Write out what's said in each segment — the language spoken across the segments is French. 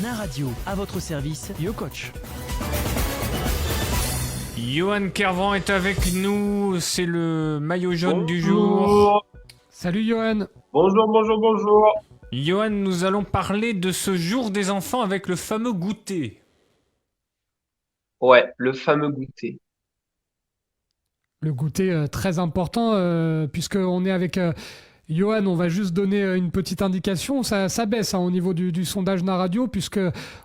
Nain Radio, à votre service, YoCoach. Johan Kervan est avec nous, c'est le maillot jaune du jour. Bonjour. Salut Johan. Bonjour. Johan, nous allons parler de ce jour des enfants avec le fameux goûter. Ouais, le fameux goûter. Le goûter très important puisqu'on est avec Johan, on va juste donner une petite indication. Ça baisse au niveau du sondage Nain Radio puisque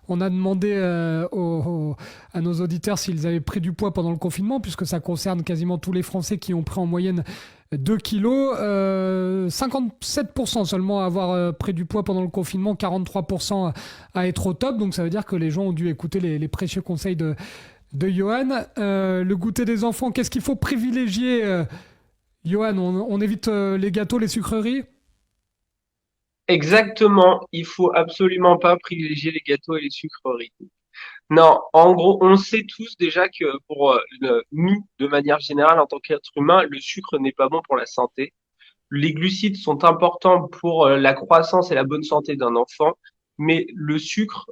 on a demandé à nos auditeurs s'ils avaient pris du poids pendant le confinement puisque ça concerne quasiment tous les Français qui ont pris en moyenne 2 kilos. 57% seulement à avoir pris du poids pendant le confinement, 43% à être au top. Donc ça veut dire que les gens ont dû écouter les précieux conseils de Johan. Le goûter des enfants, qu'est-ce qu'il faut privilégier Johan, on évite les gâteaux, les sucreries? Exactement. Il faut absolument pas privilégier les gâteaux et les sucreries. Non, en gros, on sait tous déjà que pour nous, de manière générale, en tant qu'être humain, le sucre n'est pas bon pour la santé. Les glucides sont importants pour la croissance et la bonne santé d'un enfant, mais le sucre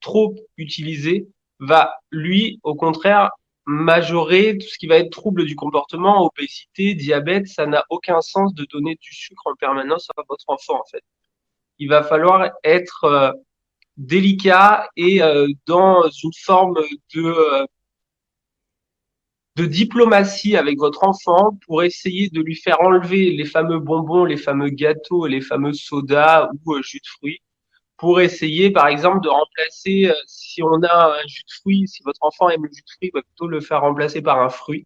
trop utilisé va, lui, au contraire, majorer tout ce qui va être trouble du comportement, obésité, diabète. Ça n'a aucun sens de donner du sucre en permanence à votre enfant, en fait. Il va falloir être délicat et dans une forme de diplomatie avec votre enfant pour essayer de lui faire enlever les fameux bonbons, les fameux gâteaux, les fameux sodas ou jus de fruits pour essayer, par exemple, de remplacer, si on a un jus de fruits, si votre enfant aime le jus de fruits, il va plutôt le faire remplacer par un fruit.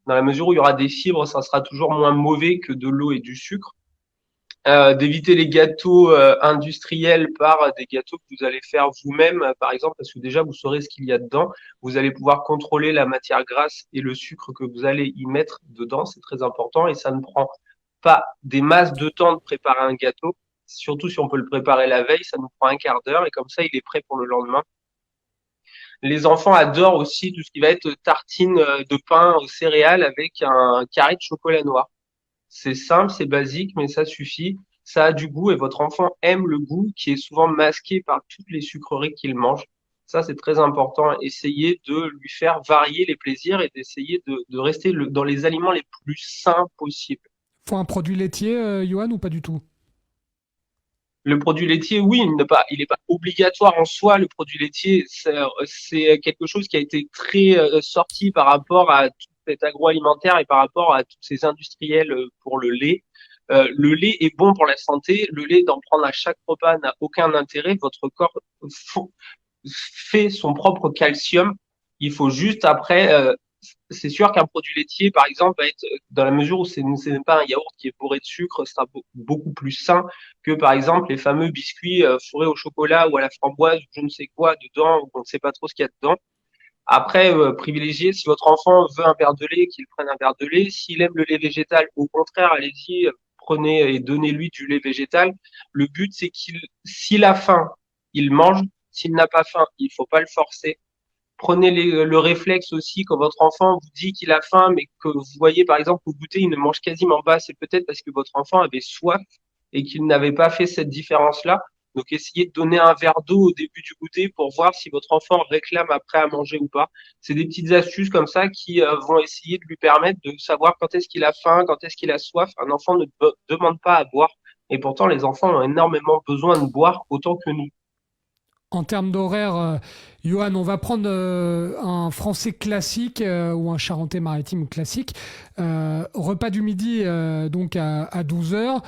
Dans la mesure où il y aura des fibres, ça sera toujours moins mauvais que de l'eau et du sucre. D'éviter les gâteaux industriels par des gâteaux que vous allez faire vous-même, par exemple, parce que déjà, vous saurez ce qu'il y a dedans. Vous allez pouvoir contrôler la matière grasse et le sucre que vous allez y mettre dedans. C'est très important et ça ne prend pas des masses de temps de préparer un gâteau. Surtout si on peut le préparer la veille, ça nous prend un quart d'heure et comme ça, il est prêt pour le lendemain. Les enfants adorent aussi tout ce qui va être tartine de pain aux céréales avec un carré de chocolat noir. C'est simple, c'est basique, mais ça suffit. Ça a du goût et votre enfant aime le goût qui est souvent masqué par toutes les sucreries qu'il mange. Ça, c'est très important. Essayez de lui faire varier les plaisirs et d'essayer de rester dans les aliments les plus sains possibles. Faut un produit laitier, Johan, ou pas du tout? Le produit laitier, oui, il n'est pas obligatoire en soi. Le produit laitier, c'est quelque chose qui a été très sorti par rapport à tout cet agroalimentaire et par rapport à tous ces industriels pour le lait. Le lait est bon pour la santé. Le lait, d'en prendre à chaque repas n'a aucun intérêt. Votre corps fait son propre calcium. Il faut juste après c'est sûr qu'un produit laitier, par exemple, va être, dans la mesure où c'est pas un yaourt qui est bourré de sucre, sera beaucoup plus sain que, par exemple, les fameux biscuits fourrés au chocolat ou à la framboise ou je ne sais quoi dedans, ou on ne sait pas trop ce qu'il y a dedans. Après, privilégier, si votre enfant veut un verre de lait, qu'il prenne un verre de lait. S'il aime le lait végétal, au contraire, allez-y, prenez et donnez-lui du lait végétal. Le but, c'est s'il a faim, il mange. S'il n'a pas faim, il faut pas le forcer. Prenez le réflexe aussi quand votre enfant vous dit qu'il a faim, mais que vous voyez par exemple au goûter, il ne mange quasiment pas. C'est peut-être parce que votre enfant avait soif et qu'il n'avait pas fait cette différence-là. Donc essayez de donner un verre d'eau au début du goûter pour voir si votre enfant réclame après à manger ou pas. C'est des petites astuces comme ça qui vont essayer de lui permettre de savoir quand est-ce qu'il a faim, quand est-ce qu'il a soif. Un enfant ne demande pas à boire. Et pourtant, les enfants ont énormément besoin de boire autant que nous. En termes d'horaire, Johan, on va prendre un français classique ou un charentais maritime classique. Repas du midi donc à 12 heures.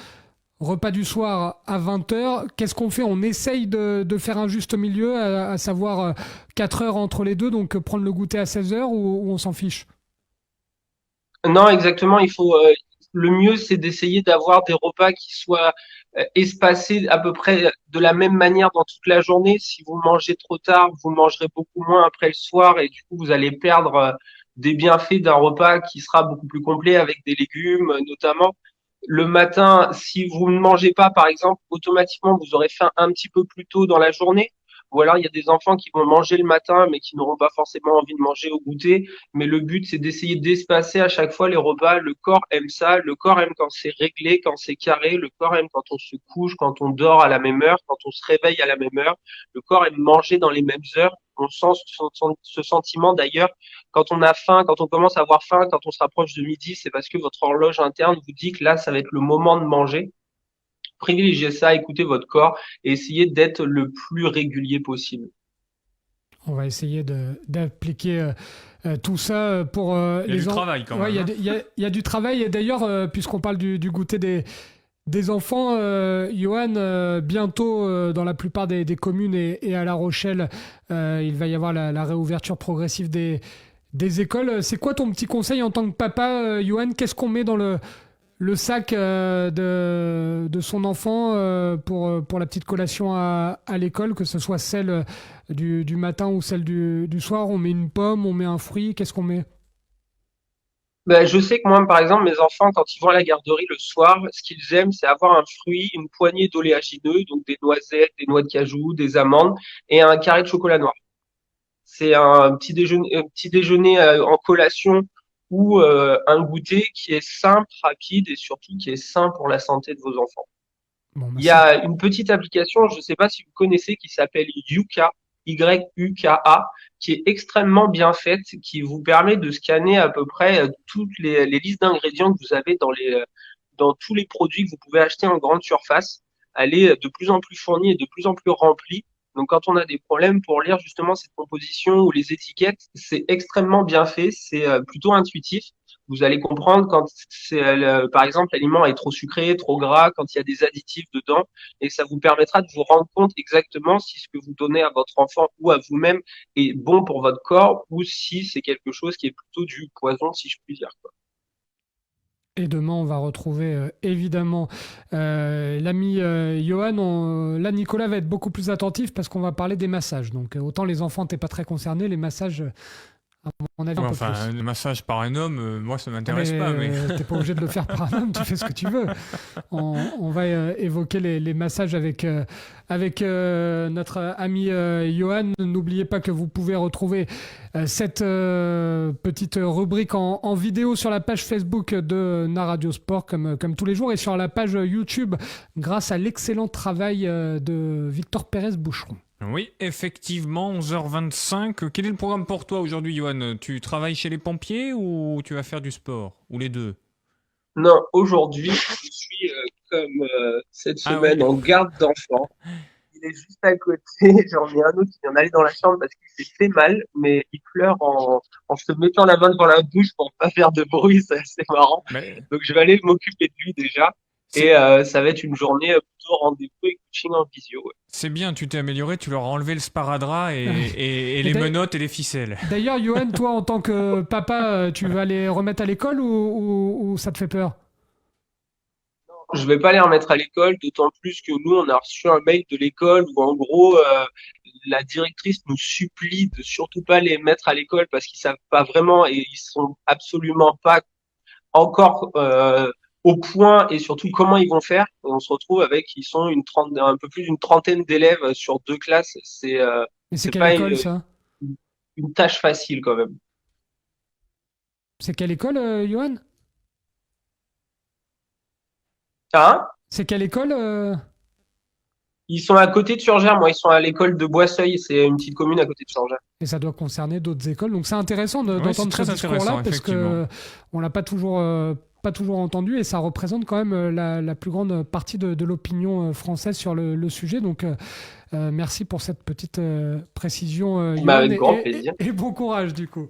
Repas du soir à 20 heures. Qu'est-ce qu'on fait? On essaye de faire un juste milieu, à savoir 4 heures entre les deux, donc prendre le goûter à 16 heures ou on s'en fiche? Non, exactement. Le mieux, c'est d'essayer d'avoir des repas qui soient espacés à peu près de la même manière dans toute la journée. Si vous mangez trop tard, vous mangerez beaucoup moins après le soir et du coup, vous allez perdre des bienfaits d'un repas qui sera beaucoup plus complet avec des légumes, notamment. Le matin, si vous ne mangez pas, par exemple, automatiquement, vous aurez faim un petit peu plus tôt dans la journée. Ou alors il y a des enfants qui vont manger le matin mais qui n'auront pas forcément envie de manger au goûter. Mais le but, c'est d'essayer d'espacer à chaque fois les repas. Le corps aime ça. Le corps aime quand c'est réglé, quand c'est carré. Le corps aime quand on se couche, quand on dort à la même heure, quand on se réveille à la même heure. Le corps aime manger dans les mêmes heures. On sent ce sentiment d'ailleurs quand on a faim, quand on commence à avoir faim, quand on se rapproche de midi, c'est parce que votre horloge interne vous dit que là, ça va être le moment de manger. Privilégiez ça, écoutez votre corps et essayez d'être le plus régulier possible. On va essayer d'appliquer tout ça pour Il y a du travail quand même. Ouais, il y a du travail. Et d'ailleurs, puisqu'on parle du goûter des enfants, Johan, bientôt dans la plupart des communes et à La Rochelle, il va y avoir la réouverture progressive des écoles. C'est quoi ton petit conseil en tant que papa, Johan? Qu'est-ce qu'on met dans le sac de son enfant pour la petite collation à l'école, que ce soit celle du matin ou celle du soir? On met une pomme, on met un fruit, qu'est-ce qu'on met? Ben, je sais que moi, par exemple, mes enfants, quand ils vont à la garderie le soir, ce qu'ils aiment, c'est avoir un fruit, une poignée d'oléagineux, donc des noisettes, des noix de cajou, des amandes et un carré de chocolat noir. C'est un petit déjeuner en collation ou un goûter qui est simple, rapide et surtout qui est sain pour la santé de vos enfants. Bon, bah, Il y a une petite application, je ne sais pas si vous connaissez, qui s'appelle Yuka, Yuka, qui est extrêmement bien faite, qui vous permet de scanner à peu près toutes les listes d'ingrédients que vous avez dans tous les produits que vous pouvez acheter en grande surface. Elle est de plus en plus fournie et de plus en plus remplie. Donc, quand on a des problèmes pour lire justement cette composition ou les étiquettes, c'est extrêmement bien fait, c'est plutôt intuitif. Vous allez comprendre quand par exemple, l'aliment est trop sucré, trop gras, quand il y a des additifs dedans, et ça vous permettra de vous rendre compte exactement si ce que vous donnez à votre enfant ou à vous-même est bon pour votre corps ou si c'est quelque chose qui est plutôt du poison, si je puis dire, quoi. Et demain, on va retrouver évidemment l'ami Johan. Là, Nicolas va être beaucoup plus attentif parce qu'on va parler des massages. Donc, autant les enfants, t'es pas très concerné, les massages, à mon avis, un peu Enfin, plus. le massage par un homme, moi ça m'intéresse pas. Mais... T'es pas obligé de le faire par un homme, tu fais ce que tu veux. On va évoquer les massages avec notre ami Johan. N'oubliez pas que vous pouvez retrouver cette petite rubrique en vidéo sur la page Facebook de Naradio Sport comme tous les jours et sur la page YouTube grâce à l'excellent travail de Victor Pérez-Boucheron. Oui, effectivement, 11h25. Quel est le programme pour toi aujourd'hui, Johan? Tu travailles chez les pompiers ou tu vas faire du sport? Ou les deux? Non, aujourd'hui, je suis comme cette Ah semaine oui. en garde d'enfant. Il est juste à côté. J'en ai un autre qui vient d'aller dans la chambre parce qu'il s'est fait mal, mais il pleure en se mettant la main devant la bouche pour pas faire de bruit. C'est assez marrant. Mais Donc, je vais aller m'occuper de lui déjà. Et ça va être une journée plutôt rendez-vous et coaching en visio. Ouais. c'est bien, tu t'es amélioré, tu leur as enlevé le sparadrap et les menottes et les ficelles. D'ailleurs, Johan, toi, en tant que papa, tu vas les remettre à l'école ou ça te fait peur? Je vais pas les remettre à l'école, d'autant plus que nous, on a reçu un mail de l'école où, en gros, la directrice nous supplie de surtout pas les mettre à l'école parce qu'ils savent pas vraiment et ils sont absolument pas encore au point et surtout comment ils vont faire. Et on se retrouve avec, un peu plus d'une trentaine d'élèves sur 2 classes. Mais c'est C'est quelle pas école, ça? une tâche facile quand même. C'est quelle école, Johan? Hein? C'est quelle école Ils sont à côté de Surgères, moi, ils sont à l'école de Boisseuil, c'est une petite commune à côté de Surgères. Et ça doit concerner d'autres écoles. Donc c'est intéressant Ouais, c'est d'entendre ce très discours-là intéressant, parce effectivement. que on l'a pas toujours entendu et ça représente quand même la plus grande partie de l'opinion française sur le sujet. Donc merci pour cette petite précision, Bah, Johan, avec grand plaisir. et bon courage du coup.